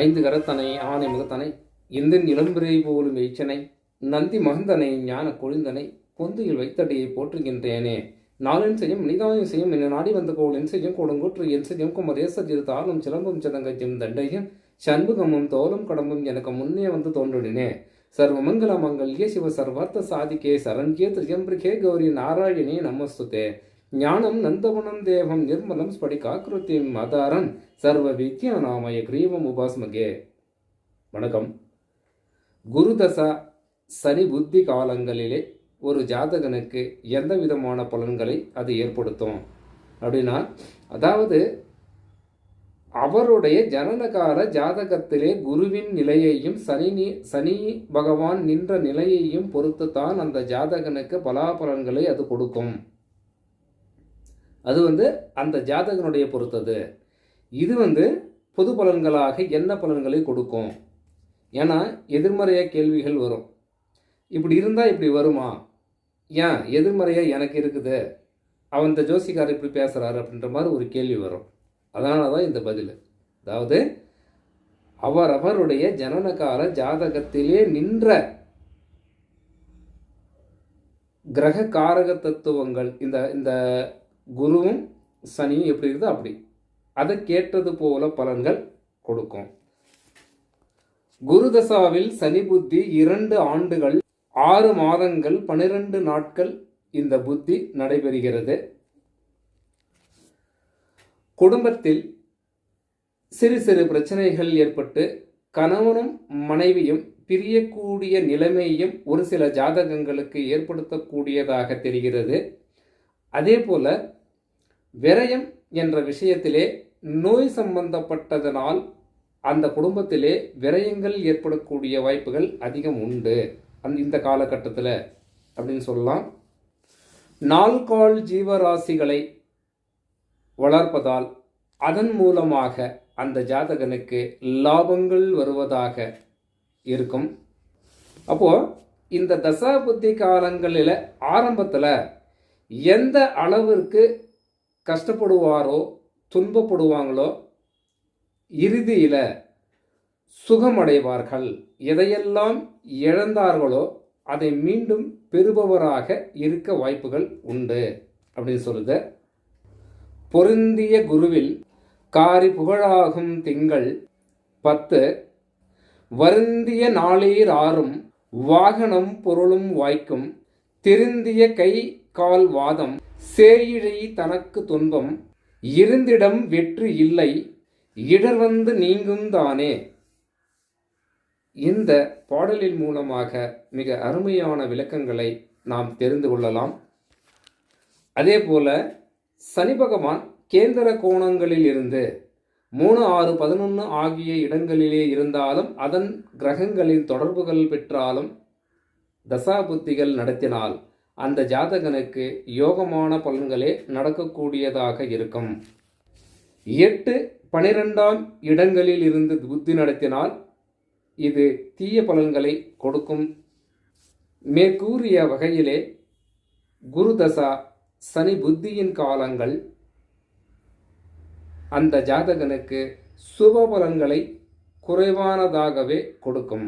ஐந்து கரத்தனை ஆனை முகத்தனை இந்தின் இளம்பிரை போலும் எய்ச்சனை நந்தி மகந்தனை ஞான கொழுந்தனை பொந்தியில் வைத்தடியை போற்றுகின்றேனே. நாளின் செய்யும் நிதாயம் செய்யும் என்ன நாடி வந்த கோளின் செய்யும் கொடுங்கூற்று என் செய்யும் குமரேசர் தாளும் சிலம்பும் சிதங்கையும் தண்டையும் சண்புகமும் தோலும் கடம்பும் எனக்கு முன்னே வந்து தோன்றினே. சர்வமங்கல மங்கல்ய சிவ சர்வார்த்த சாதிக்கே சரண்யே திரியம்பிரிகே கௌரி நாராயணி நமஸ்துதே. ஞானம் நந்தவனம் தேவம் நிர்மலம் ஸ்படிகாக்கிருத்தியும் ஆதாரம் சர்வ வித்யாநாமய கிரீவம் உபாஸ்மகே. வணக்கம். குருதசா சனி புத்தி காலங்களிலே ஒரு ஜாதகனுக்கு எந்த விதமான பலன்களை அது ஏற்படுத்தும் அப்படின்னா, அதாவது அவருடைய ஜனனகால ஜாதகத்திலே குருவின் நிலையையும் சனி பகவான் நின்ற நிலையையும் பொறுத்துத்தான் அந்த ஜாதகனுக்கு பலாபலன்களை அது கொடுக்கும். அது அந்த ஜாதகனுடைய பொறுத்தது. இது பொது பலன்களாக என்ன பலன்களை கொடுக்கும்? ஏன்னா எதிர்மறையாக கேள்விகள் வரும். இப்படி இருந்தால் இப்படி வருமா, ஏன் எதிர்மறையாக எனக்கு இருக்குது, அவன் இந்த ஜோசிக்காரர் இப்படி பேசுகிறாரு அப்படின்ற மாதிரி ஒரு கேள்வி வரும். அதனால தான் இந்த பதில். அதாவது அவரவருடைய ஜனனகால ஜாதகத்திலே நின்ற கிரக காரக தத்துவங்கள், இந்த குருவும் சனியும் எப்படி இருக்குதோ அப்படி அதை கேட்டது போல பலன்கள் கொடுக்கும். குருதசாவில் சனி புத்தி 2 ஆண்டுகள் 6 மாதங்கள் 12 நாட்கள் இந்த புத்தி நடைபெறுகிறது. குடும்பத்தில் சிறு சிறு பிரச்சனைகள் ஏற்பட்டு கணவனும் மனைவியும் பிரியக்கூடிய நிலைமையும் ஒரு சில ஜாதகங்களுக்கு ஏற்படுத்தக்கூடியதாக தெரிகிறது. அதே போல விரயம் என்ற விஷயத்திலே நோய் சம்பந்தப்பட்டதனால் அந்த குடும்பத்திலே விரயங்கள் ஏற்படக்கூடிய வாய்ப்புகள் அதிகம் உண்டு இந்த காலகட்டத்தில் அப்படின்னு சொல்லலாம். நாள்கால் ஜீவராசிகளை வளர்ப்பதால் அதன் மூலமாக அந்த ஜாதகனுக்கு லாபங்கள் வருவதாக இருக்கும். அப்போது இந்த தசா புத்தி காலங்களில் ஆரம்பத்தில் எந்த அளவிற்கு கஷ்டப்படுவாரோ துன்பப்படுவாங்களோ இறுதியில் சுகமடைவார்கள். எதையெல்லாம் இழந்தார்களோ அதை மீண்டும் பெறுபவராக இருக்க வாய்ப்புகள் உண்டு அப்படின்னு சொல்லுது. பொருந்திய குருவில் காரி புகழாகும் திங்கள் 10 வருந்திய நாளீர் 6 வாகனம் பொருளும் வாய்க்கும் திருந்திய கை கால் வாதம் சேயிழை தனக்கு துன்பம் இருந்திடம் வெற்றி இல்லை இடர் வந்து நீங்கும் தானே. இந்த பாடலின் மூலமாக மிக அருமையான விளக்கங்களை நாம் தெரிந்து கொள்ளலாம். அதே போல சனி பகவான் கேந்திர கோணங்களில் இருந்து 3, 6, 11 ஆகிய இடங்களிலே இருந்தாலும் அதன் கிரகங்களின் தொடர்புகள் பெற்றாலும் தசாபுத்திகள் நடத்தினால் அந்த ஜாதகனுக்கு யோகமான பலன்களே நடக்கக்கூடியதாக இருக்கும். 8, 12ஆம் இடங்களில் இருந்து புத்தி நடத்தினால் இது தீய பலன்களை கொடுக்கும். மேற்கூறிய வகையிலே குருதசா சனி புத்தியின் காலங்கள் அந்த ஜாதகனுக்கு சுப பலன்களை குறைவானதாகவே கொடுக்கும்.